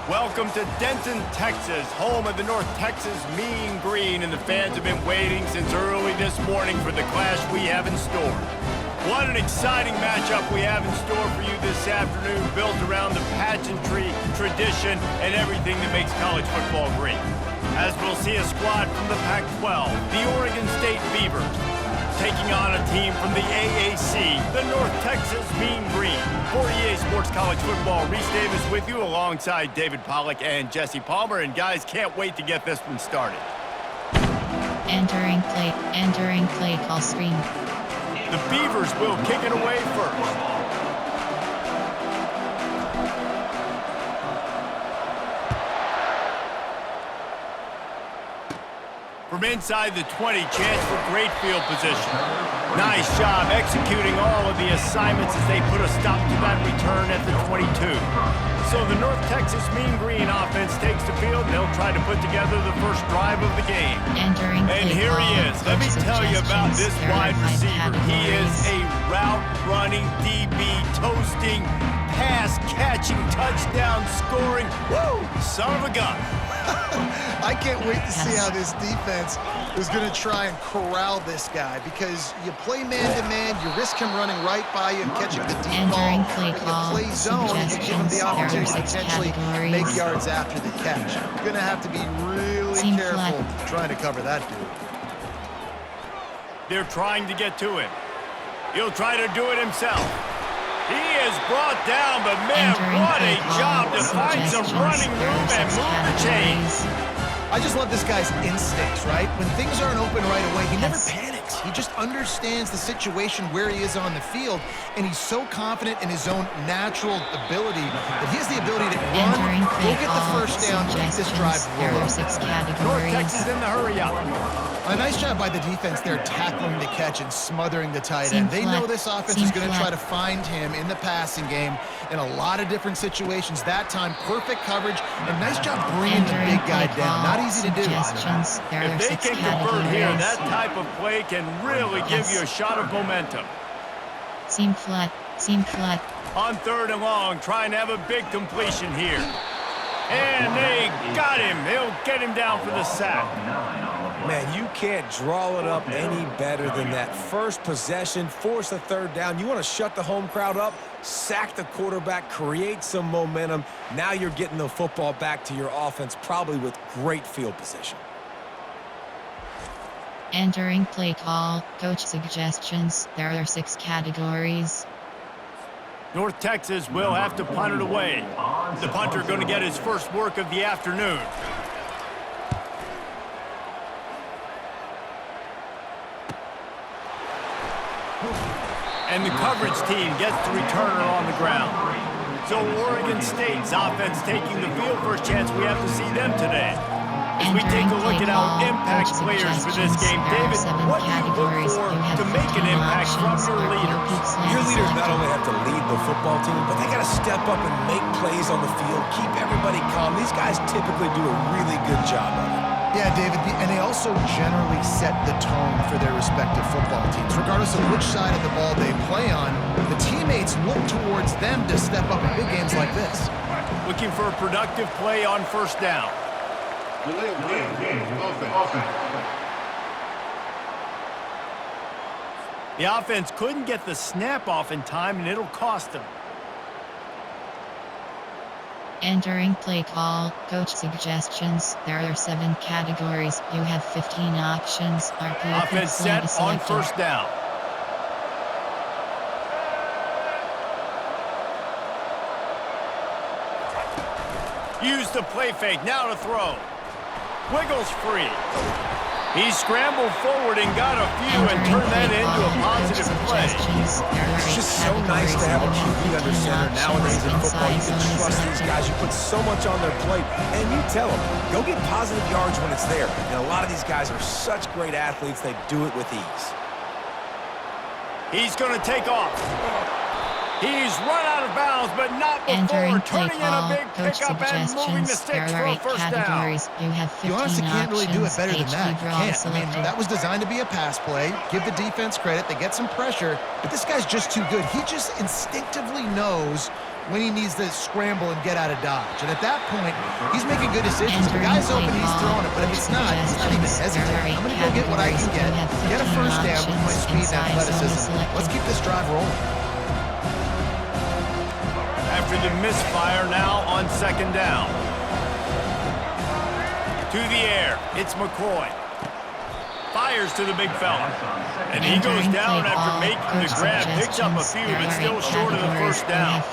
Welcome to Denton, Texas, home of the North Texas Mean Green, and the fans have been waiting since early this morning for the clash we have in store. What an exciting matchup we have in store for you this afternoon, built around the pageantry, tradition, and everything that makes college football great. As we'll see a squad from the Pac-12, the Oregon State Beavers, taking on a team from the AAC, the North Texas Mean Green. For EA Sports College Football, Reese Davis with you alongside David Pollack and Jesse Palmer. And guys, can't wait to get this one started. Entering play call screen. The Beavers will kick it away first. From inside the 20, chance for great field position. Nice job executing all of the assignments as they put a stop to that return at the 22. So the North Texas Mean Green offense takes the field, and they'll try to put together the first drive of the game. And here he is. Let me tell you about this wide receiver. He is a route-running DB, toasting, pass-catching, touchdown-scoring, woo, son of a gun. I can't wait to see how this defense is going to try and corral this guy, because you play man-to-man, you risk him running right by you and catching the deep ball. But you play zone, you give him the opportunity to potentially make yards after the catch. You're going to have to be really careful trying to cover that dude. They're trying to get to him. He'll try to do it himself. He is brought down, but man, what a job to find some running room and move the chains. I just love this guy's instincts, right? When things aren't open right away, he never panics. He just understands the situation where he is on the field, and he's so confident in his own natural ability that he has the ability to run, go get the first down, keep this drive rolling. North Texas in the hurry up. A nice job by the defense there, tackling the catch and smothering the tight end. They know this offense is going to try to find him in the passing game in a lot of different situations. That time, perfect coverage, and nice job bringing the big guy down. Not easy to do. If they can convert here, that type of play can really give you a shot of momentum. Seam flat. On third and long, trying to have a big completion here. And they got him. They'll get him down for the sack. Man, you can't draw it up any better than that. First possession, force a third down. You want to shut the home crowd up, sack the quarterback, create some momentum. Now you're getting the football back to your offense, probably with great field position. Entering play call, coach suggestions. There are 6 categories. North Texas will have to punt it away. The punter going to get his first work of the afternoon. And the coverage team gets the returner on the ground. So Oregon State's offense taking the field. First chance we have to see them today. As we take a look at our impact players for this game, David, what do you look for to make an impact from your leaders? Your leaders not only have to lead the football team, but they got to step up and make plays on the field, keep everybody calm. These guys typically do a really good job of it. Yeah, David, and they also generally set the tone for their respective football teams. Regardless of which side of the ball they play on, the teammates look towards them to step up in big games like this. Looking for a productive play on first down. The offense couldn't get the snap off in time, and it'll cost them. Entering play call, coach suggestions. There are 7 categories. You have 15 options. Offense set on first down. Use the play fake, now to throw. Wiggles free. He scrambled forward and got a few and turned that into a positive play. It's just so nice to have a QB under center nowadays in football. You can trust these guys. You put so much on their plate, and you tell them, go get positive yards when it's there. And a lot of these guys are such great athletes, they do it with ease. He's going to take off. He's run out of bounds, but not before turning in a big pickup and moving the sticks for a first down. You have 15 You honestly can't really do it better than that. You can't. I mean, selected. that was designed to be a pass play. Give the defense credit. They get some pressure, but this guy's just too good. He just instinctively knows when he needs to scramble and get out of dodge. And at that point, he's making good decisions. If the guy's open, he's throwing it. But if it's not, he's not even hesitating. I'm going to go get what I can get a first down with my speed and athleticism. Let's keep this drive rolling. After the misfire, now on second down. To the air, it's McCoy. Fires to the big fella. And he goes down after making the grab. Picks up a few, but still short of the first down.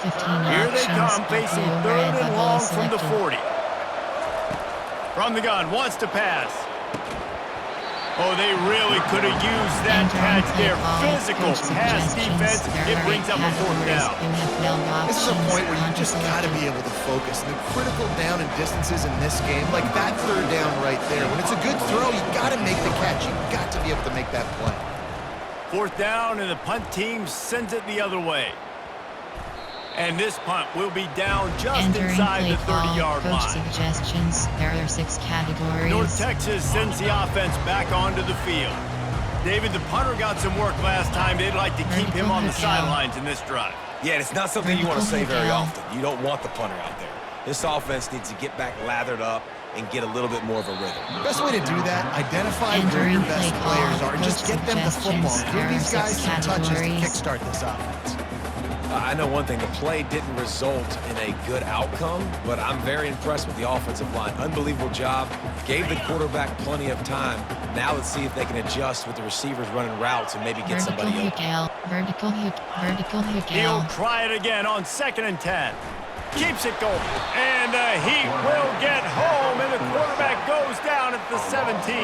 Here they come, facing third and long from the 40. From the gun, wants to pass. Oh, they really could have used that catch there. Physical pass defense. It brings up a fourth down. This is a point where you just got to be able to focus. And the critical down and distances in this game, like that third down right there, when it's a good throw, you got to make the catch. You got to be able to make that play. Fourth down, and the punt team sends it the other way. And this punt will be down just inside the 30-yard line. Suggestions. There are 6 categories. North Texas sends the offense back onto the field. David, the punter got some work last time. They'd like to keep him on the sidelines in this drive. Yeah, it's not something you want to say very often. You don't want the punter out there. This offense needs to get back lathered up and get a little bit more of a rhythm. Best way to do that, identify where your best players are and just get them the football. Give these guys some touches to kickstart this offense. I know one thing, the play didn't result in a good outcome, but I'm very impressed with the offensive line. Unbelievable job. Gave the quarterback plenty of time. Now let's see if they can adjust with the receivers running routes and maybe get somebody open. Vertical hook. He'll try it again on 2nd and 10. Keeps it going. And the Heat will get home, and the quarterback goes down at the 17.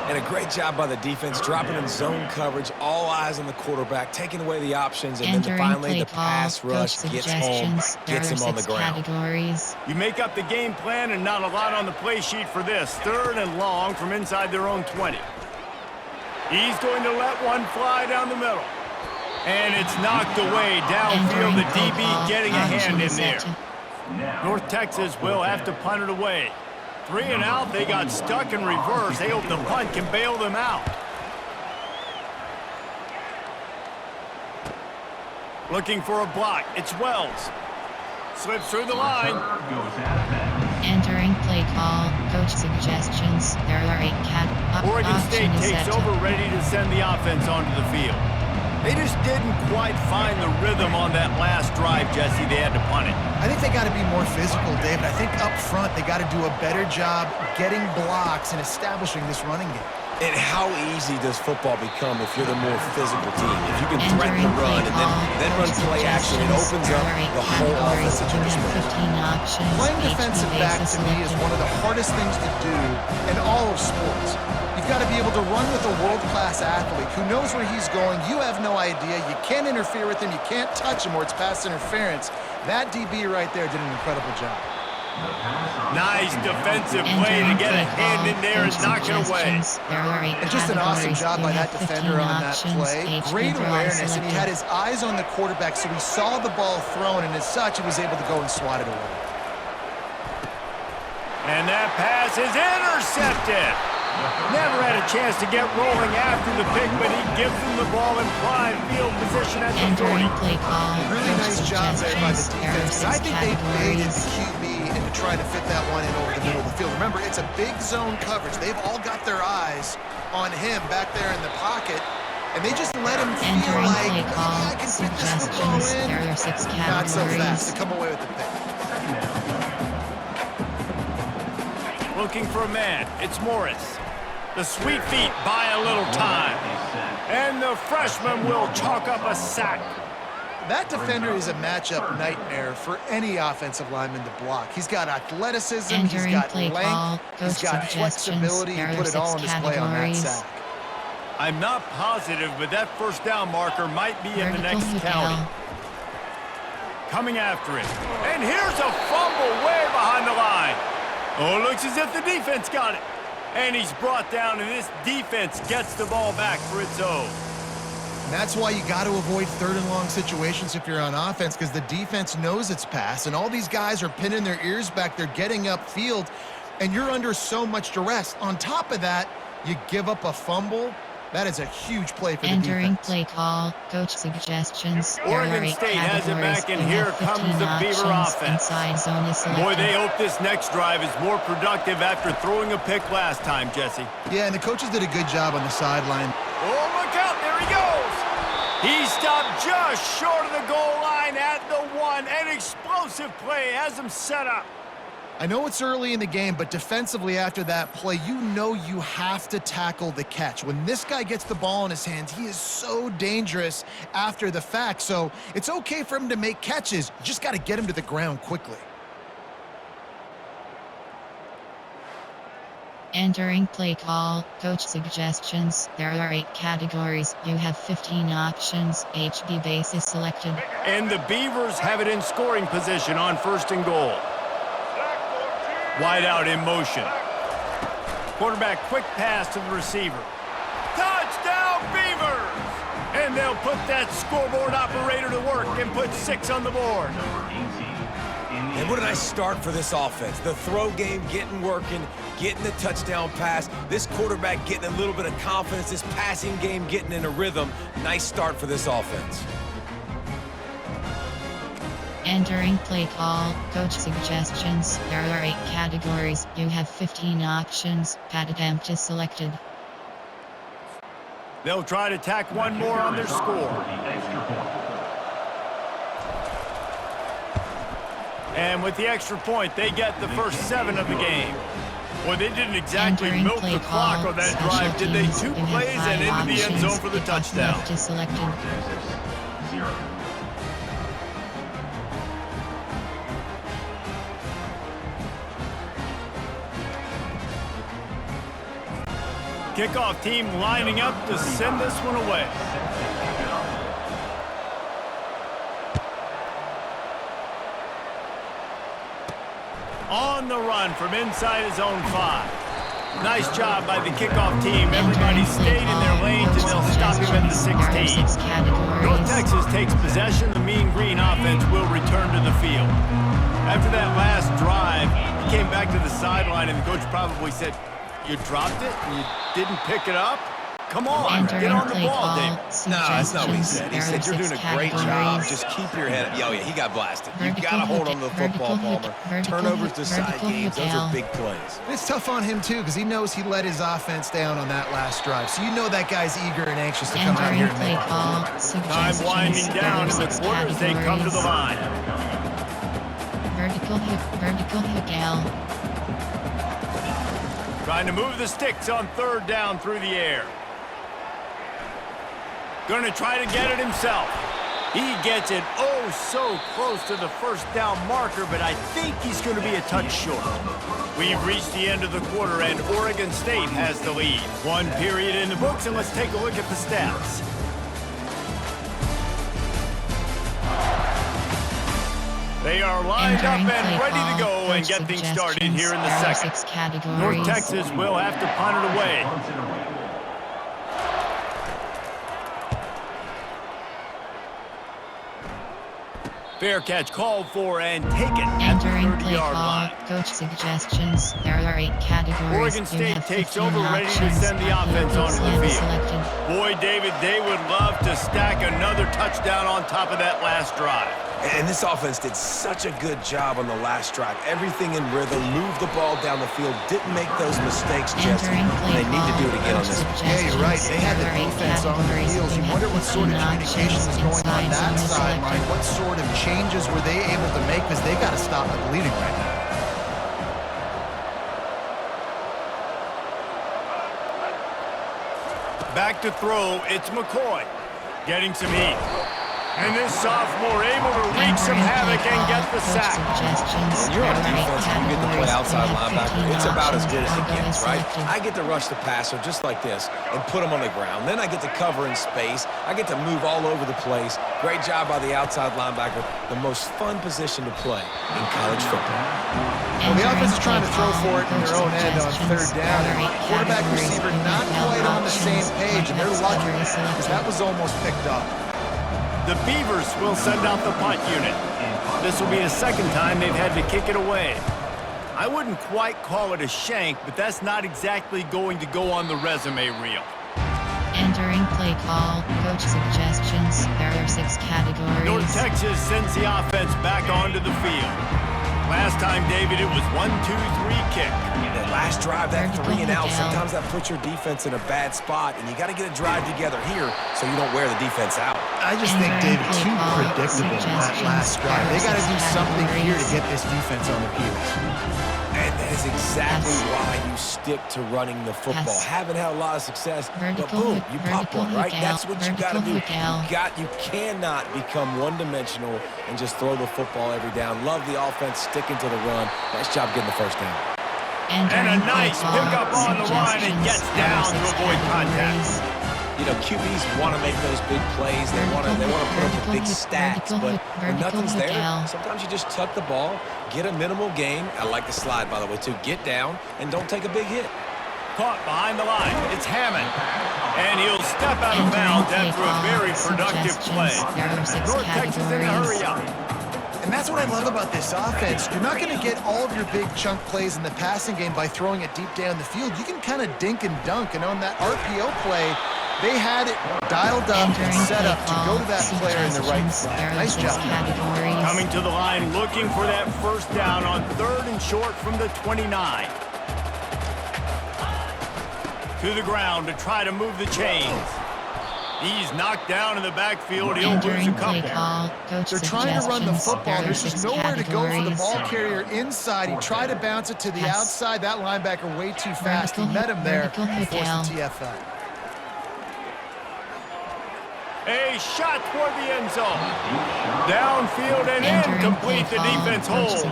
And a great job by the defense, dropping in zone coverage, all eyes on the quarterback, taking away the options, and then finally the pass rush gets home, gets him on the ground. You make up the game plan and not a lot on the play sheet for this. 3rd and long from inside their own 20. He's going to let one fly down the middle. And it's knocked away downfield. The DB getting a hand in there. North Texas will have to punt it away. 3 and out, they got stuck in reverse. They hope the punt can bail them out. Looking for a block. It's Wells. Slips through the line. Entering play call. Coach suggestions. There are 8 Oregon State takes over, ready to send the offense onto the field. They just didn't quite find the rhythm on that last drive, Jesse. They had to punt it. I think they got to be more physical, David. I think up front they got to do a better job getting blocks and establishing this running game. And how easy does football become if you're the more physical team? If you can threaten the run and then run play action, it opens up the whole offense at your disposal. Playing defensive back to me is one of the hardest things to do in all of sports. You've got to be able to run with a world-class athlete who knows where he's going. You have no idea. You can't interfere with him. You can't touch him or it's pass interference. That DB right there did an incredible job. Nice defensive play to get a hand in there and knock it away. And just an awesome job by that defender on that play. Great awareness, and he had his eyes on the quarterback, so he saw the ball thrown, and as such, he was able to go and swat it away. And that pass is intercepted. Never had a chance to get rolling after the pick, but he gives them the ball in prime field position at the 40. Really nice job there by the defense. I think they baited the QB into trying to fit that one in over the middle of the field. Remember, it's a big zone coverage. They've all got their eyes on him back there in the pocket, and they just let him feel like, maybe I can fit this football in. Not so fast to come away with the pick. Looking for a man. It's Morris. The sweet feet buy a little time. And the freshman will chalk up a sack. That defender is a matchup nightmare for any offensive lineman to block. He's got athleticism, he's got length, he's got flexibility. He put it all on display on that sack. I'm not positive, but that first down marker might be in the next county. Coming after it. And here's a fumble way behind the line. Oh, looks as if the defense got it. And he's brought down, and this defense gets the ball back for its own. And that's why you got to avoid 3rd and long situations if you're on offense, because the defense knows it's pass, and all these guys are pinning their ears back. They're getting upfield, and you're under so much duress. On top of that, you give up a fumble, That is a huge play for the Entering defense. play call, coach suggestions. There are Oregon 8 State has it categories. back, and You here have comes 15 the Beaver options. offense. Inside zone is selected. Boy, they hope this next drive is more productive after throwing a pick last time, Jesse. Yeah, and the coaches did a good job on the sideline. Oh, look out. There he goes. He stopped just short of the goal line at the 1. An explosive play has him set up. I know it's early in the game, but defensively after that play, you know you have to tackle the catch. When this guy gets the ball in his hands, he is so dangerous after the fact. So it's okay for him to make catches. You just got to get him to the ground quickly. Entering play call, coach suggestions. There are 8 categories. You have 15 options. HB base is selected. And the Beavers have it in scoring position on 1st and goal. Wide out in motion. Quarterback quick pass to the receiver. Touchdown Beavers! And they'll put that scoreboard operator to work and put 6 on the board. And what a nice start for this offense. The throw game getting working, getting the touchdown pass. This quarterback getting a little bit of confidence. This passing game getting in a rhythm. Nice start for this offense. Entering play call, coach suggestions. There are 8 categories. You have 15 options. Pat attempt is selected. They'll try to tack one more on their score. And with the extra point, they get the first 7 of the game. Well, they didn't exactly Entering milk play the clock call, on that special drive, did they? teams. 2 You have plays 5 and into the end zone options. for the Pick up touchdown. left is selected. Kickoff team lining up to send this one away. On the run from inside his own 5. Nice job by the kickoff team. Everybody stayed in their lanes, and they'll stop him at the 16. North Texas takes possession. The Mean Green offense will return to the field. After that last drive, he came back to the sideline, and the coach probably said, "You dropped it? You didn't pick it up? Come on, get on the ball, David." No, that's not what he said. He said, "You're doing a great job. Just keep your head up." Oh, yeah, he got blasted. You got to hold on to the football, Palmer. Turnovers decide games. Those are big plays. It's tough on him, too, because he knows he let his offense down on that last drive. So you know that guy's eager and anxious to come out here and make it. Time winding down in the quarters. They come to the line. Vertical hook L. Trying to move the sticks on 3rd down through the air. Going to try to get it himself. He gets it oh so close to the 1st down marker, but I think he's going to be a touch short. We've reached the end of the quarter, and Oregon State has the lead. 1 period in the books, and let's take a look at the stats. They are lined up and ready to go and get things started here in the second. North Texas will have to punt it away. Fair catch called for and taken at the Entering play 30-yard call, line. coach suggestions. There are 8 categories. Oregon You State have takes 15 over, ready to options. send the offense onto the field. Selected. Boy, David, they would love to stack another touchdown on top of that last drive. And this offense did such a good job on the last drive. Everything in rhythm, moved the ball down the field, didn't make those mistakes, Jesse. Entering play They need to do it again on this one. Yeah, you're right. They had the defense on their heels. You wonder what sort of communication is going on that sideline. What sort of changes were they able to make? Because they got to stop the bleeding right now. Back to throw, it's McCoy. Getting some heat. And this sophomore able to wreak some havoc and get the sack. When you're on defense and you get to play outside linebacker, it's about as good as it gets, right? I get to rush the passer just like this and put him on the ground. Then I get to cover in space. I get to move all over the place. Great job by the outside linebacker. The most fun position to play in college football. Well, the offense is trying to throw for it in their own end on 3rd down. And quarterback receiver not quite on the same page, and they're lucky because that was almost picked up. The Beavers will send out the punt unit. This will be the 2nd time they've had to kick it away. I wouldn't quite call it a shank, but that's not exactly going to go on the resume reel. Entering play call, coach suggestions. There are 6 categories. North Texas sends the offense back onto the field. Last time, David, it was 1-2-3 kick. That last drive, that Vertical 3 and out, hook sometimes that puts your defense in a bad spot, and you got to get a drive together here so you don't wear the defense out. I just think, David, too predictable that last drive. They got to do something here to get this defense on their heels. And that is exactly why you stick to running the football. Haven't had a lot of success, but boom, you pop one, right? That's what you got to do. You cannot become one-dimensional and just throw the football every down. Love the offense sticking to the run. Nice job getting the first down. And a nice pickup on the line and gets down to avoid contact. You know, QBs want to make those big plays. They want to put up the big stats, but when nothing's there, sometimes you just tuck the ball, get a minimal gain. I like the slide, by the way, too. Get down and don't take a big hit. Caught behind the line. It's Hammond. And he'll step out of bounds after a very productive play. North Texas in a hurry up. And that's what I love about this offense. You're not going to get all of your big chunk plays in the passing game by throwing it deep down the field. You can kind of dink and dunk. And on that RPO play, they had it dialed up and set up to go to that player in the right spot. Nice job. Coming to the line, looking for that first down on 3rd and short from the 29. To the ground to try to move the chains. He's knocked down in the backfield. He'll lose a couple. They're trying to run the football. There's just nowhere to go for the ball carrier inside. He tried to bounce it to the outside. That linebacker way too fast. He met him there and forced the TFL. A shot toward the end zone. Downfield and incomplete. The defense holds.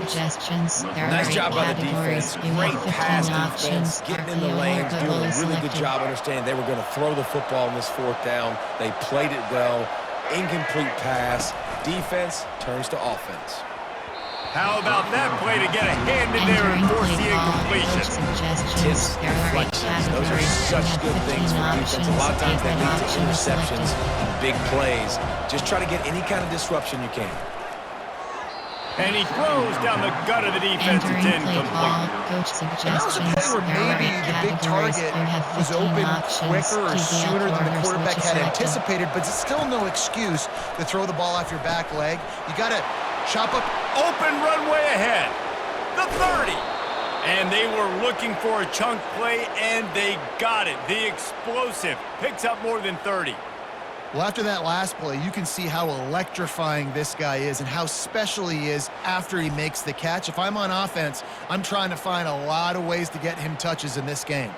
Nice job by the defense. Great pass defense. Getting in the lanes, doing a really good job understanding they were going to throw the football in this 4th down. They played it well. Incomplete pass. Defense turns to offense. How about that play to get a hand in there and force the incompletion? Tips, deflections, those are such good things for defense. A lot of times they lead to interceptions and big plays. Just try to get any kind of disruption you can. And he throws down the gut of the defense. It's incomplete. That was a play where maybe the big target was open quicker or sooner than the quarterback had anticipated, but it's still no excuse to throw the ball off your back leg. You got to chop up. Open runway ahead. The 30. And they were looking for a chunk play, and they got it. The explosive picks up more than 30. Well, after that last play, you can see how electrifying this guy is and how special he is after he makes the catch. If I'm on offense, I'm trying to find a lot of ways to get him touches in this game.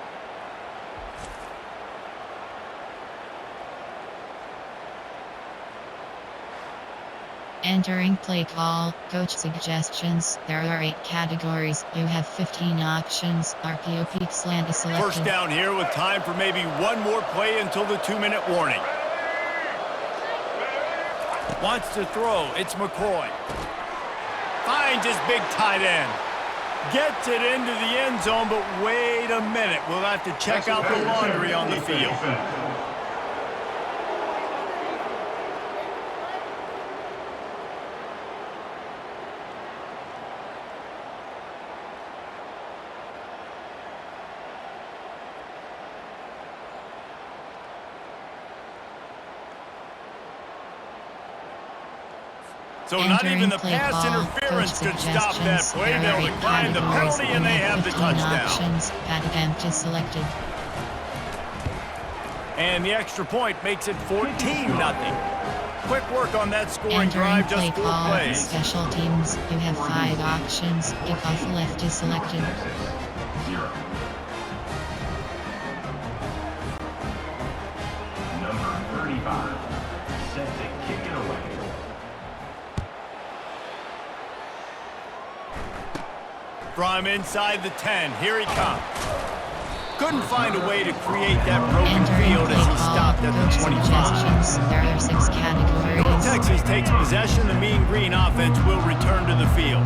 Entering play call, coach suggestions. There are 8 categories. You have 15 options. RPO peak slant is selected. First down here with time for maybe one more play until the 2-minute warning. Wants to throw. It's McCoy. Finds his big tight end. Gets it into the end zone, but wait a minute. We'll have to check out the laundry on the field. So not even the pass interference could stop that play. They'll decline the penalty, and they have the touchdown. Empty selected. And the extra point makes it 14-0. Quick work on that scoring drive, just 4 plays. Special teams, you have 5 options. Kickoff left is selected. Number 35, set to kick it away. From inside the 10, here he comes. Couldn't find a way to create that broken field as he stopped at the 25. There are 6 categories. Texas takes possession. The Mean Green offense will return to the field.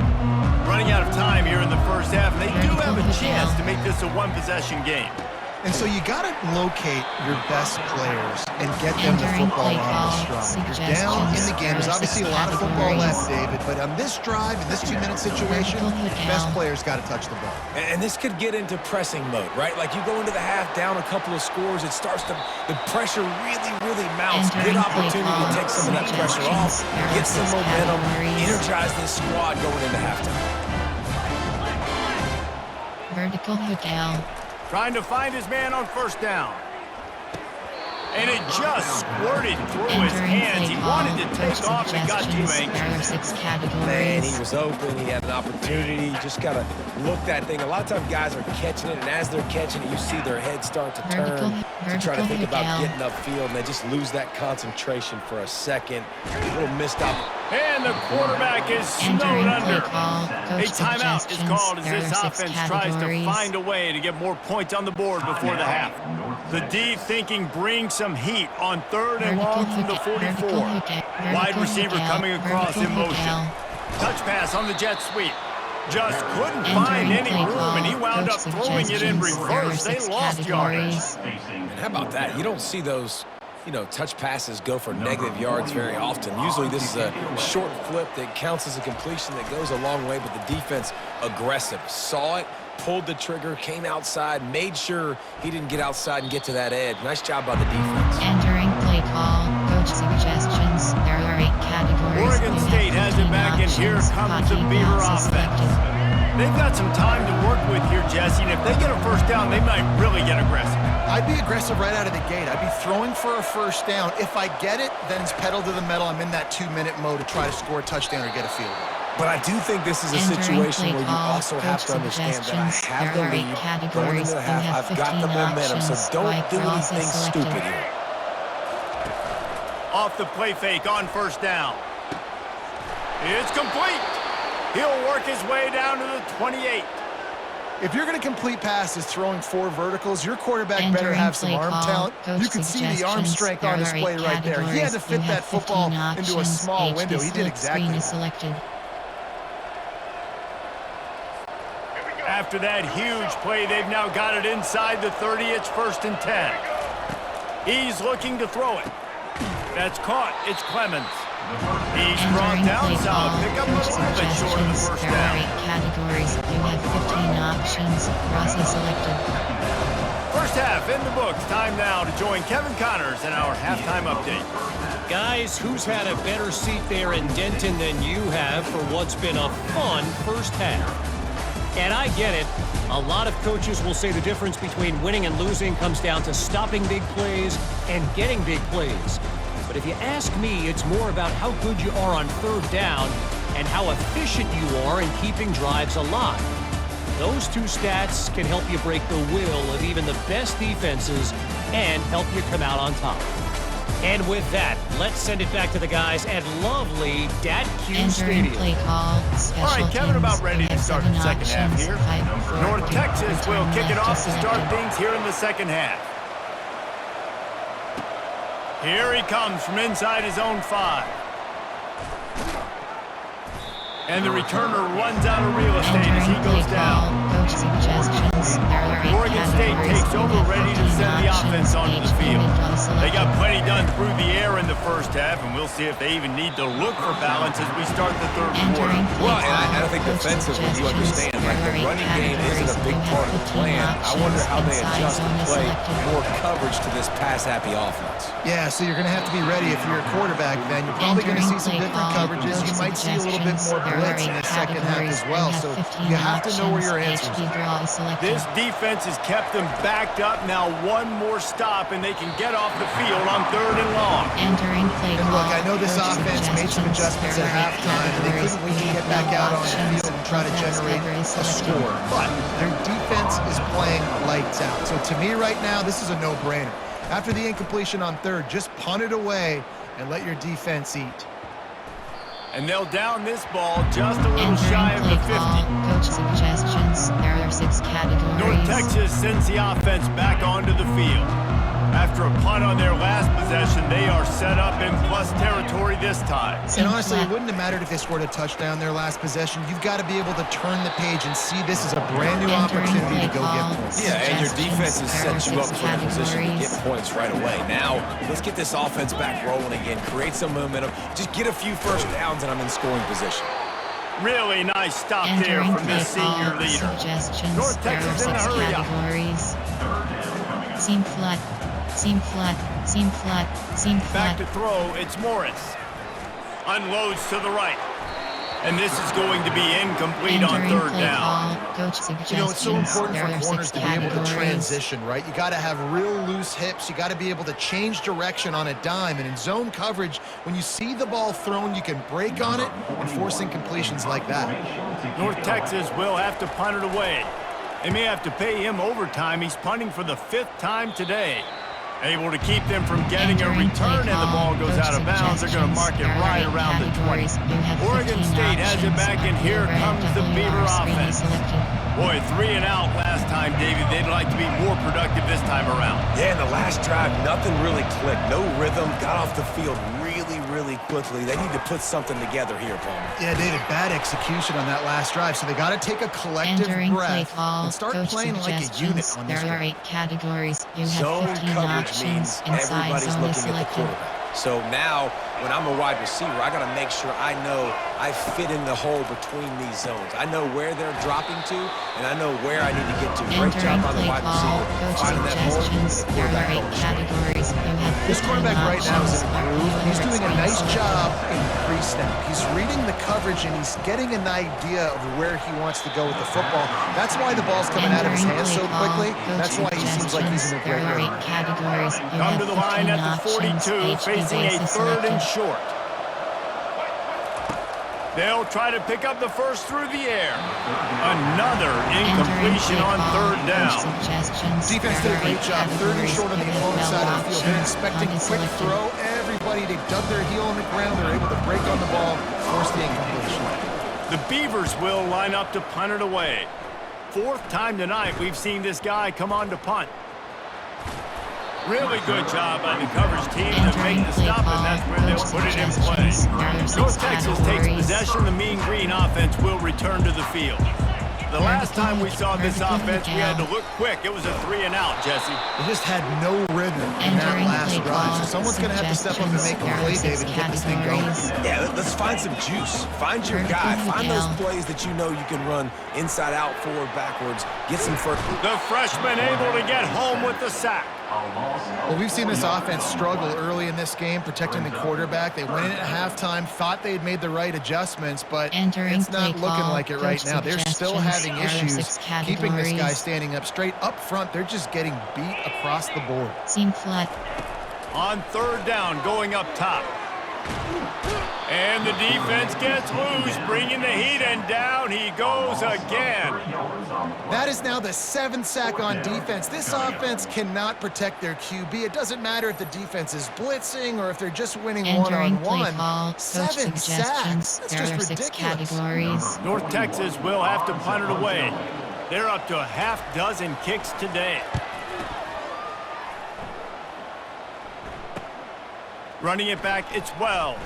Running out of time here in the first half, and they do have a chance to make this a 1-possession game. And so you got to locate your best players and get them the Entering football play on call, the strong. You're down in the game. There's obviously a lot of football left, David, but on this drive, in this 2-minute situation, best player's got to touch the ball. And this could get into pressing mode, right? Like you go into the half down a couple of scores, it starts to, the pressure really mounts. Good opportunity to take some of that pressure off, get some momentum, energize this squad going into halftime. Vertical hook L. Trying to find his man on first down. And it just squirted through his hands. He wanted to take off and got too anxious. Man, he was open. He had an opportunity. You just got to look that thing. A lot of times guys are catching it, and as they're catching it, you see their head start to turn to try to think about getting upfield, and they just lose that concentration for a second. A little missed up. And the quarterback is snowed under. A timeout is called as this offense tries to find a way to get more points on the board before the half. The D thinking brings some heat on 3rd and long from the 44. Wide receiver coming across in motion. Touch pass on the jet sweep. Just couldn't find any room, and he wound up throwing it in reverse. They lost yardage. And how about that? You don't see those, touch passes go for negative yards very often. Usually this is a short flip that counts as a completion that goes a long way, but the defense aggressive. Saw it, pulled the trigger, came outside, made sure he didn't get outside and get to that edge. Nice job by the defense. Entering play call, coach suggestions. There are 8 categories. Oregon State has it back, and here comes the Beaver offense. They've got some time to work with here, Jesse, and if they get a first down, they might really get aggressive. I'd be aggressive right out of the gate. I'd be throwing for a first down. If I get it, then it's pedal to the metal. I'm in that 2-minute mode to try to score a touchdown or get a field goal. But I do think this is a situation where you also have to understand that I have the lead going into the half. I've got the momentum, so don't do anything stupid here. Off the play fake on first down. It's complete. He'll work his way down to the 28. If you're going to complete passes throwing 4 verticals, your quarterback better have some arm talent. You can see the arm strength on display right there. He had to fit that football into a small window. He did exactly that. After that huge play, they've now got it inside the 30. It's 1st and 10. He's looking to throw it. That's caught. It's Clemens. He's brought down solid. Pick up a little bit short of the first down. There are 8 categories. You have 15 options. Process selected. First half in the books. Time now to join Kevin Connors in our halftime update. Guys, who's had a better seat there in Denton than you have for what's been a fun first half? And I get it. A lot of coaches will say the difference between winning and losing comes down to stopping big plays and getting big plays. But if you ask me, it's more about how good you are on 3rd down and how efficient you are in keeping drives alive. Those 2 stats can help you break the will of even the best defenses and help you come out on top. And with that, let's send it back to the guys at lovely Dat-Q Stadium. Play call, all right, Kevin, about ready to start the second half here. North Texas will kick it off to start things here in the second half. Here he comes from inside his own 5. And the returner runs out of real estate as he goes down. Oregon State takes over, ready to send the offense onto the field. They got plenty done through the air in the first half, and we'll see if they even need to look for balance as we start the 3rd quarter. Well, and I think defensively, you understand, like the running game isn't a big part of the plan. I wonder how they adjust and play more coverage to this pass-happy offense. Yeah, so you're going to have to be ready if you're a quarterback, then. You're probably going to see some different coverages. You might see a little bit more blitz in the second half as well, so you have to know where your answers are. This defense has kept them backed up. Now 1 more stop, and they can get off the field on 3rd and long. And look, I know this offense made some adjustments at halftime, and they couldn't wait to get back out on the field and try to generate a score. But their defense is playing lights out. So to me right now, this is a no-brainer. After the incompletion on 3rd, just punt it away and let your defense eat. And they'll down this ball just a little shy of the 50. Coach suggestions. There are 6 categories. North Texas sends the offense back onto the field. After a punt on their last possession, they are set up in plus territory this time. And honestly, it wouldn't have mattered if they scored a touchdown their last possession. You've got to be able to turn the page and see this is a brand new opportunity to go get points. Yeah, and your defense has set you up for a position to get points right away. Now, let's get this offense back rolling again. Create some momentum. Just get a few first downs, and I'm in scoring position. Really nice stop there from the senior leader. North Texas in a hurry up. Seam flat, seam flat, seam flat, seam flat. Back to throw, it's Morris. Unloads to the right. And this is going to be incomplete on third down. You know, it's so important for corners to be able to transition, right? You got to have real loose hips. You got to be able to change direction on a dime. And in zone coverage, when you see the ball thrown, you can break on it and force incompletions like that. North Texas will have to punt it away. They may have to pay him overtime. He's punting for the 5th time today. Able to keep them from getting a return, and the ball goes out of bounds. They're going to mark it right around the 20. Oregon State has it back, and here comes the Beaver offense. Boy, 3 and out last time, David. They'd like to be more productive this time around. Yeah, in the last drive, nothing really clicked. No rhythm. Got off the field really quickly. They need to put something together here, Palmer. Yeah, David, bad execution on that last drive, so they got to take a collective breath and start playing like a unit on this There are one. 8 categories. You Zone have 15 coverage options. means Inside everybody's zone looking is at the selected. quarterback. So now, when I'm a wide receiver, I got to make sure I know I fit in the hole between these zones. I know where they're dropping to, and I know where I need to get to. Great job on the wide receiver. Finding that hole. There are 8 categories. You have 15 This quarterback right now is in a options. groove. He's doing a nice job in pre-snap. He's reading the coverage, and he's getting an idea of where he wants to go with the football. That's why the ball's coming out of his hands so quickly. That's why he seems like he's in a great There are rhythm. 8 categories. You Come have to the line 15 at the 42, options. facing a HB 3rd and selected. short. They'll try to pick up the first through the air. Another incompletion on 3rd down. Defense did a great job. 3rd and short on the opponent side of the field. They're expecting quick throw. Everybody, they dug their heel on the ground. They're able to break on the ball, force the incompletion. The Beavers will line up to punt it away. 4th time tonight we've seen this guy come on to punt. Really good job by the coverage team to make the stop, and that's where they'll put it in play. North Texas takes possession. The Mean Green offense will return to the field. The last time we saw this offense, we had to look quick. It was a 3 and out, Jesse. They just had no rhythm in that last drive. So someone's going to have to step up and make a play, David, and get this thing going. Yeah, let's find some juice. Find your guy. Find those plays that you know you can run inside out, forward, backwards. Get some first. The freshman able to get home with the sack. Well, we've seen this offense struggle early in this game, protecting the quarterback. They went in at halftime, thought they'd made the right adjustments, but it's not looking like it right now. They're still having issues keeping this guy standing up straight. Up front, they're just getting beat across the board. Seam flat. On 3rd down, going up top. And the defense gets loose, bringing the heat, and down he goes again. That is now the 7th sack on defense. This offense cannot protect their QB. It doesn't matter if the defense is blitzing or if they're just winning one-on-one. 7 sacks. That's There are just 6 ridiculous. categories. North Texas will have to punt it away. They're up to a half-dozen kicks today. Running it back, it's Wells.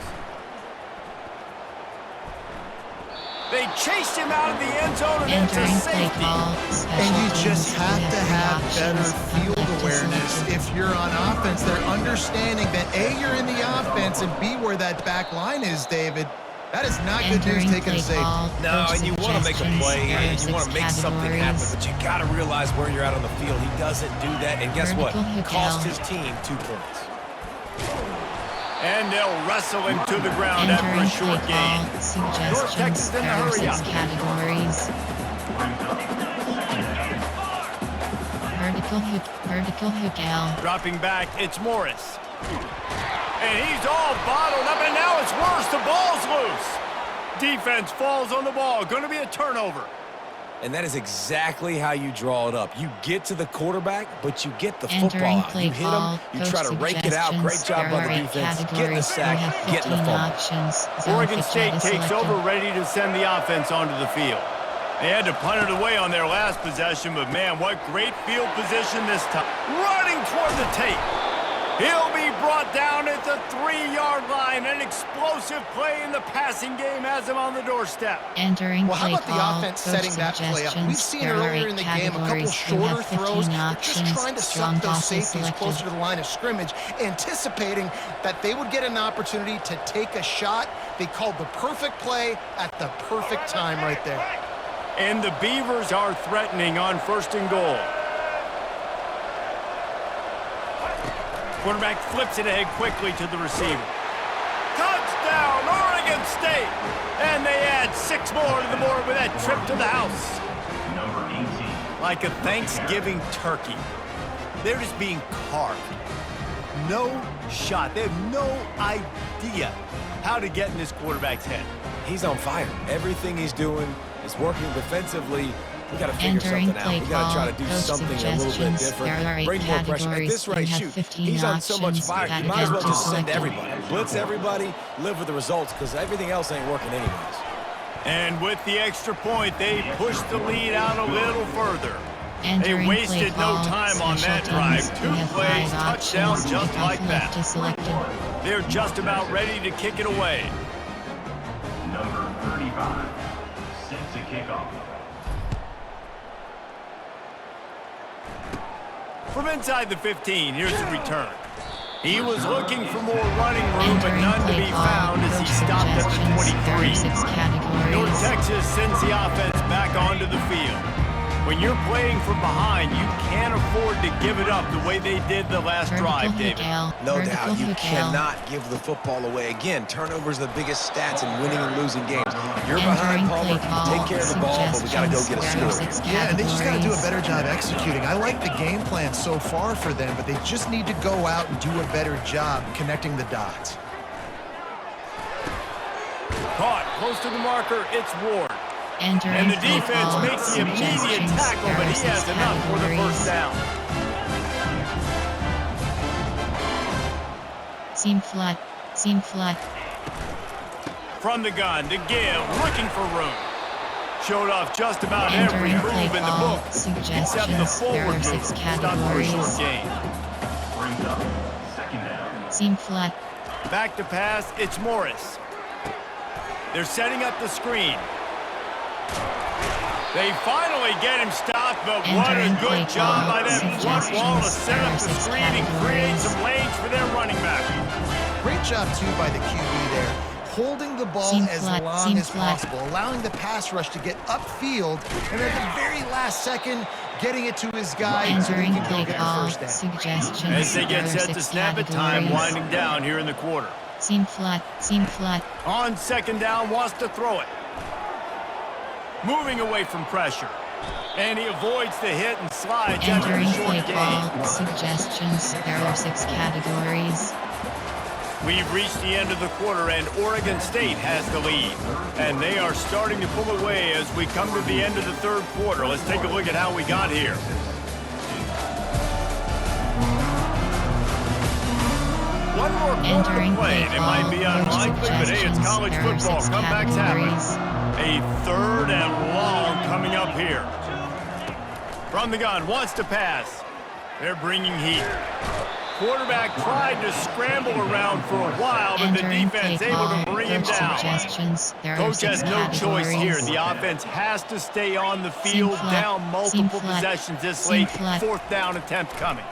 They chased him out of the end zone and into safety. And you just have to have better field awareness. If you're on offense, they're understanding that A, you're in the offense, and B, where that back line is, David. That is not good news taking a safety. No, and you want to make a play, and you want to make something happen, but you got to realize where you're at on the field. He doesn't do that, and guess what? Cost his team 2 points. And they'll wrestle him to the ground after a short gain. North Texas in the hurry up. Categories. Vertical hook L. Dropping back, it's Morris. And he's all bottled up, and now it's worse. The ball's loose. Defense falls on the ball. Going to be a turnover. And that is exactly how you draw it up. You get to the quarterback, but you get the football out. You hit him, you try to rake it out. Great job by the defense. Getting the sack, getting the fumble. Oregon State takes over, ready to send the offense onto the field. They had to punt it away on their last possession, but man, what great field position this time. Running toward the tape. He'll be brought down at the 3-yard line. An explosive play in the passing game has him on the doorstep. Entering Well, how play about the call, offense coach setting that play up? We've suggestions. seen There are earlier in 8 the game a couple categories. You shorter have 15 throws. They're just options. trying to Strong suck those passes safeties selected. closer to the line of scrimmage, anticipating that they would get an opportunity to take a shot. They called the perfect play at the perfect time right there. And the Beavers are threatening on 1st and goal. Quarterback flips it ahead quickly to the receiver. Touchdown, Oregon State! And they add 6 more to the board with that trip to the house. Number 18. Like a Thanksgiving turkey. They're just being carved. No shot. They have no idea how to get in this quarterback's head. He's on fire. Everything he's doing is working defensively. We got to figure Entering something out. play We got to try to call, do coach something a little bit suggestions. different. There are 8 Bring more pressure. At this categories. rate, You have shoot, 15 he's on so much options. fire. You That might as well again just send selected. everybody. Blitz everybody, live with the results, because everything else ain't working anyways. And with the extra point, they push the lead out a little further. They Entering wasted play no call, time on that special drive. teams. 2 You have plays, 5 touchdown options. just Kickoff like that. left is selected. They're just about ready to kick it away. Number 35. Set to kick off. From inside the 15, here's the return. He was looking for more running room, but Entering none to play be call, found as he coach stopped at the suggestions. There are 23. 6 categories. North Texas sends the offense back onto the field. When you're playing from behind, you can't afford to give it up the way they did the last drive, David. No doubt, you cannot give the football away. Again, turnovers are the biggest stats in winning and losing games. You're behind, Palmer, take care of the ball, but we got to go get a score. Yeah, and they just got to do a better job executing. I like the game plan so far for them, but they just need to go out and do a better job connecting the dots. Caught close to the marker, it's Ward. Entering And the play defense call, makes the immediate suggestions. tackle, There but are he 6 has enough for the categories. first down. Seam flat. Seam flat. From the gun to give, looking for room. Showed off just about every Entering play move in the call, book, except the suggestions. There forward are 6 move. Stopped for a categories. short gain. Brings up 2nd down. Seam flat. Back to pass, it's Morris. They're setting up the screen. They finally get him stopped, but what a Entering good play job by call, that front wall to suggestions. set up the There are 6 screen and create categories. some lanes for their running back. Great job, too, by the QB there. Holding the ball Seam as flat, long seam as flat. possible, allowing the pass rush to get upfield, and at the very last second, getting it to his guy so he Entering can go play get a call, first down. suggestions. As they There get are set to 6 snap it, time categories. winding down here in the quarter. Seam flat. Seam flat. On 2nd down, wants to throw it. Moving away from pressure. And he avoids the hit and slides after Entering the play short gain. call, suggestions. There are 6 categories. We've reached the end of the quarter, and Oregon State has the lead. And they are starting to pull away as we come to the end of the 3rd quarter. Let's take a look at how we got here. One more quarter Entering to play, and it might be call, unlikely, but hey, it's college There are football. 6 Comebacks happen. categories. A 3rd and long coming up here. From the gun, wants to pass. They're bringing heat. Quarterback tried to scramble around for a while, but the Entering defense play able call, to bring him coach down. suggestions. There are Coach 6 has no choice here. categories. The offense has to stay on the Seam field, flat, down seam multiple flat, possessions this seam late. flat. 4th down attempt coming.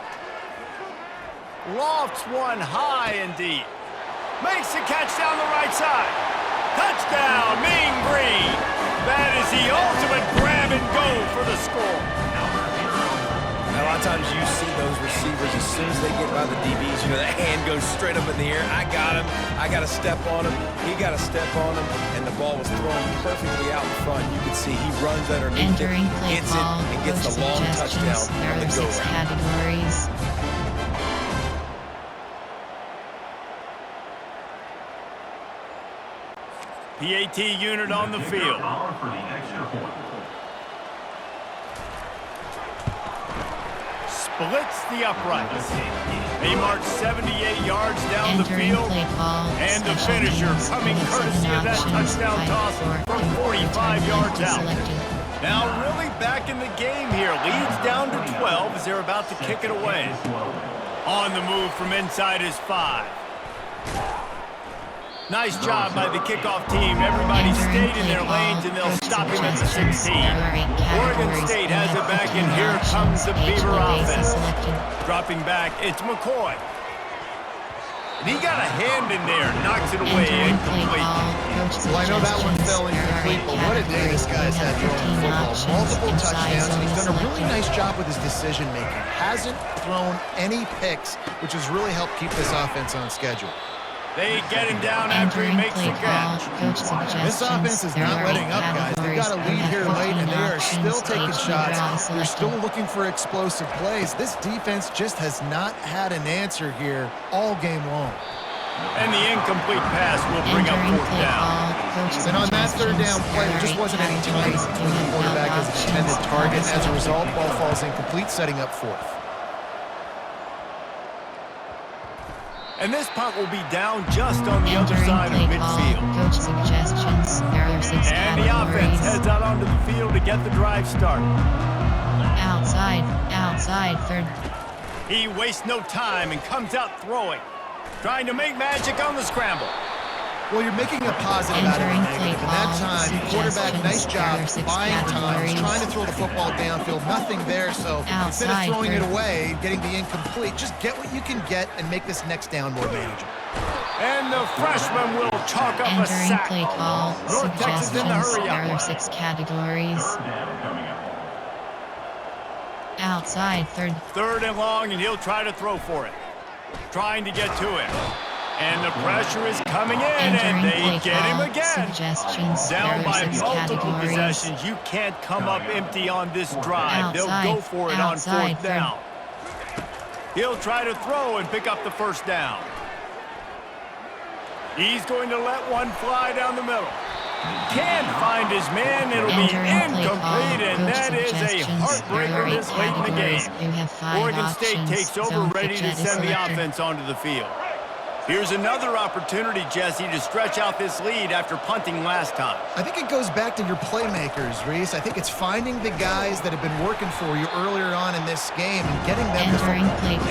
Lofts one high and deep. Makes the catch down the right side. Touchdown, Mean Green. That is the ultimate grab and go for the score. Now, a lot of times you see those receivers, as soon as they get by the DBs, you know, that hand goes straight up in the air. I got him. I got to step on him. He got to step on him, and the ball was thrown perfectly out in front. You can see he runs underneath Entering it, play hits call, it, and gets coach the long suggestions. touchdown There on the are 6 go-round. categories. PAT unit on the field. Power for the extra point. Splits the uprights. They march 78 yards down the Entering field. play call, And the special finisher teams. coming You have 7 courtesy of that options. touchdown 5, toss 4, from 2, 45 return yards left is out. selected. Now really back in the game here. Leads down to 12 as they're about to kick it away. On the move from inside his 5. Nice job by the kickoff team. Everybody stayed in their lanes, and they'll stop him at the 16. Oregon State has it back, and here comes the Beaver offense. Dropping back, it's McCoy. And he got a hand in there, knocks it away, incomplete. Well, I know that one fell incomplete, but what a day this guy's had throwing football. Multiple touchdowns, and he's done a really nice job with his decision-making. Hasn't thrown any picks, which has really helped keep this offense on schedule. They get him down after he makes the catch. This offense is not letting up, guys. They've got a lead here late, and they are still taking shots. They're still looking for explosive plays. This defense just has not had an answer here all game long. And the incomplete pass will bring up 4th down. And on that 3rd down play, there just wasn't any time between the quarterback and his intended target. As a result, ball falls incomplete, setting up 4th. And this punt will be down just on the other side of midfield. And the offense heads out onto the field to get the drive started. Outside, 3rd. He wastes no time and comes out throwing. Trying to make magic on the scramble. Well, you're making a positive out of a negative. And that time, quarterback, nice job buying time. He's trying to throw the football downfield. Nothing there, so instead of throwing it away, getting the incomplete, just get what you can get and make this next down more manageable. And the freshman will chalk up a sack. Play call, North Texas in the hurry There are up. 6 categories. Outside, 3rd. 3rd and long, and he'll try to throw for it. Trying to get to it. And the pressure is coming in, and they get him again. Down by multiple possessions. You can't come up empty on this drive. They'll go for it on 4th down. He'll try to throw and pick up the 1st down. He's going to let one fly down the middle. Can't find his man. It'll be incomplete, and that is a heartbreaker this late in the game. Oregon State takes over, ready to send the offense onto the field. Here's another opportunity, Jesse, to stretch out this lead after punting last time. I think it goes back to your playmakers, Reese. I think it's finding the guys that have been working for you earlier on in this game and getting them to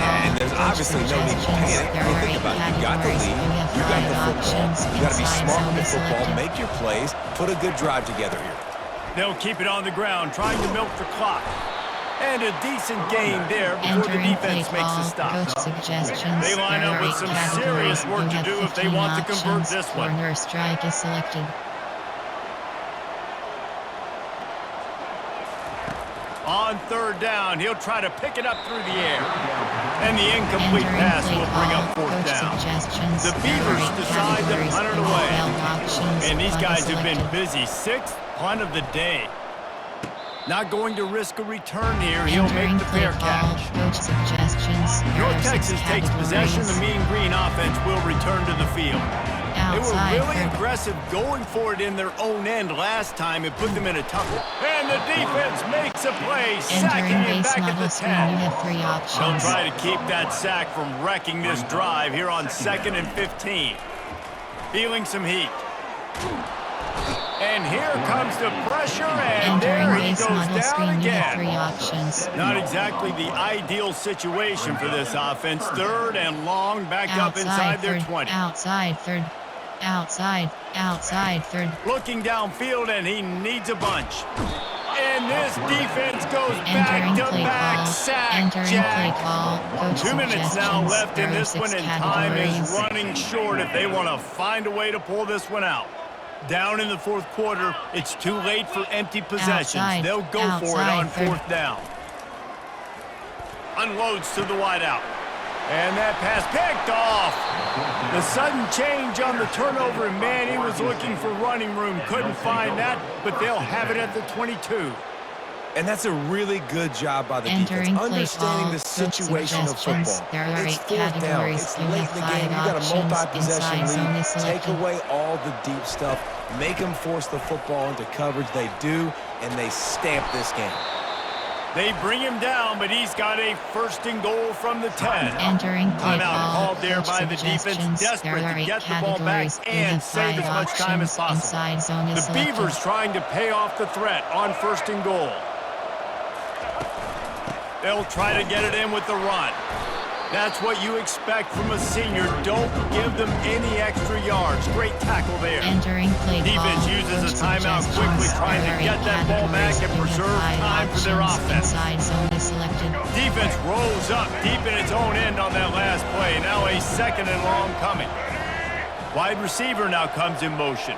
And there's obviously no need to panic. Think about it. You got the lead. You got the football. You got to be smart with the football. Make your plays. Put a good drive together here. They'll keep it on the ground, trying to milk the clock. And a decent game there before the defense makes a stop. They line up with some serious work to do if they want to convert this one. Strike is selected. On 3rd down, he'll try to pick it up through the air. And the incomplete pass will bring up 4th down. The Beavers decide to punt it away. And these guys have been busy. 6th punt of the day. Not going to risk a return here. He'll make the fair catch. North Texas takes possession. The Mean Green offense will return to the field. They were really aggressive going for it in their own end last time. It put them in a tough one. And the defense makes a play, sacking him back at the 10. They'll try to keep that sack from wrecking this drive here on 2nd and 15. Feeling some heat. And here comes the pressure, and there he goes down again. Not exactly the ideal situation for this offense. 3rd and long, backed up inside their 20. Outside, 3rd. Outside, 3rd. Looking downfield, and he needs a bunch. And this defense goes back-to-back sack, Jack. 2 minutes now left in this one, and time is running short if they want to find a way to pull this one out. Down in the 4th quarter, it's too late for empty possessions. They'll go for it on 4th down. Unloads to the wideout. And that pass picked off. The sudden change on the turnover, and man, he was looking for running room. Couldn't find that, but they'll have it at the 22. And that's a really good job by the defense, understanding the situation of football. It's 4th down. It's late in the game. You got a multi-possession lead. Take away all the deep stuff. Make them force the football into coverage. They do, and they stamp this game. They bring him down, but he's got a first and goal from the 10. Entering play Timeout call. called there Coach by the defense, suggestions. desperate There are to 8 get the ball back categories. You and have save 5 as much time as options. possible. Inside zone is The selected. Beavers trying to pay off the threat on first and goal. They'll try to get it in with the run. That's what you expect from a senior. Don't give them any extra yards. Great tackle there. Entering play call. Defense uses a Coach timeout quickly, suggestions. trying There to are get 8 that ball back and categories. You preserve have 5 time for their options. offense. Inside zone is selected. Defense rolls up deep in its own end on that last play. Now a second and long coming. Wide receiver now comes in motion.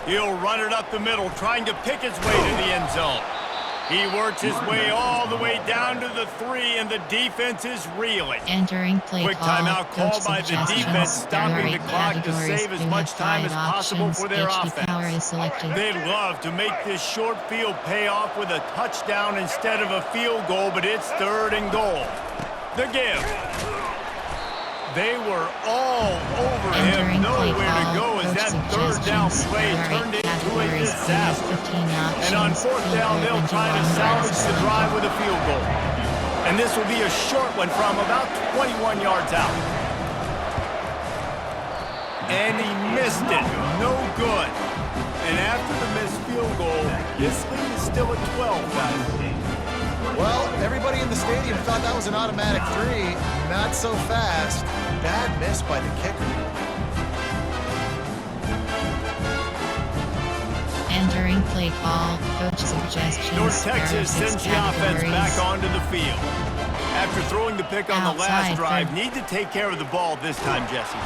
He'll run it up the middle, trying to pick his way to the end zone. He works his way all the way down to the 3, and the defense is reeling. Entering play Quick call. timeout called Coach by the suggestions. defense, There are stopping 8 the clock to categories. save as You much have time 5 as possible options. for their HD power offense. is selected. They'd love to make this short field pay off with a touchdown instead of a field goal, but it's third and goal. The give. They were all over him. Entering play Nowhere to call. go as Coach that third down suggestions. play There are 8 turned into a categories. You have disaster. 15 options. And on fourth Field down, goal they'll into try to 1 salvage yard the zone. drive with a field goal. And this will be a short one from about 21 yards out. And he missed it. No good. And after the missed field goal, this lead is still at 12, guys. Well, everybody in the stadium thought that was an automatic 3. Not so fast. Bad miss by the kicker. Entering play call. Coach suggestions. North There are Texas 6 sends the offense categories. back onto the field. After throwing the pick on the last Outside, drive, third. need to take care of the ball this time, Jesse.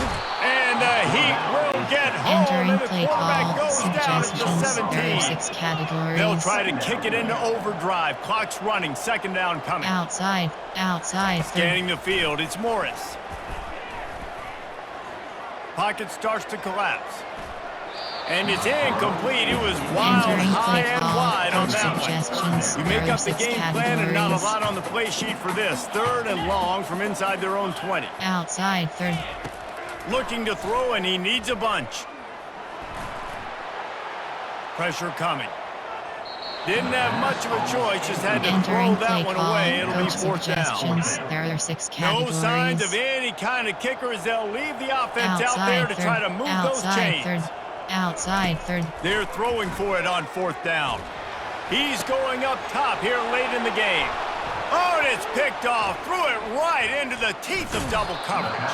And the Heat will get home, Entering and the play quarterback call. goes down at the Suggestions. There are 17. 6 categories. They'll try to kick it into overdrive. Clock's running. Second down coming. Outside. Outside. Scanning the field. It's Morris. Pocket starts to collapse. And it's incomplete. It was wild, Entering high play and call. wide on Coach that one. suggestions. You There make are up the 6 game plan and not a categories. lot on the play sheet for this. Third and long from inside their own 20. Outside. Third. Looking to throw, and he needs a bunch. Pressure coming. Didn't have much of a choice, just had to Entering throw play that one call. away. It'll be Coach fourth down. suggestions. There are 6 No categories. signs of any kind of kicker as they'll leave the offense out there to third. try to move those Outside. chains. Third. Outside. Third. They're throwing for it on fourth down. He's going up top here late in the game. Oh, and it's picked off. Threw it right into the teeth of double coverage.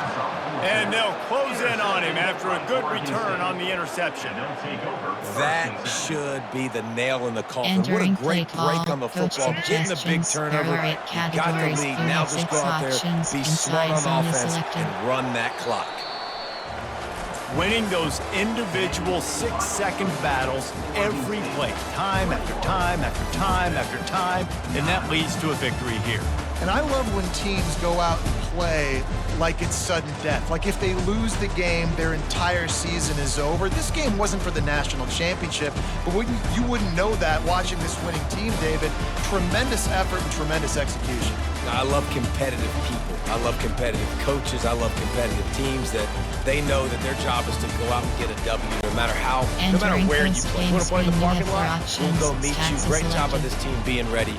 And they'll close in on him after a good return on the interception. That should be the nail in the coffin. What a Entering great play break call. on the Coach football. Getting the big suggestions. turnover. There are 8 You got the categories. lead. You Now have just 6 go out there, options. be Inside smart on zone is offense, selected. and run that clock. Winning those individual 6-second battles every play, time after time after time after time, and that leads to a victory here. And I love when teams go out and play like it's sudden death. Like if they lose the game, their entire season is over. This game wasn't for the national championship, but you wouldn't know that watching this winning team, David. Tremendous effort and tremendous execution. I love competitive people. I love competitive coaches. I love competitive teams that they know that their job is to go out and get a W no matter how, no matter Entering where you post play. game You want to play in the screen, you parking have 4 lot? We'll options. go meet you. Stats is Great job of selected. this team being ready.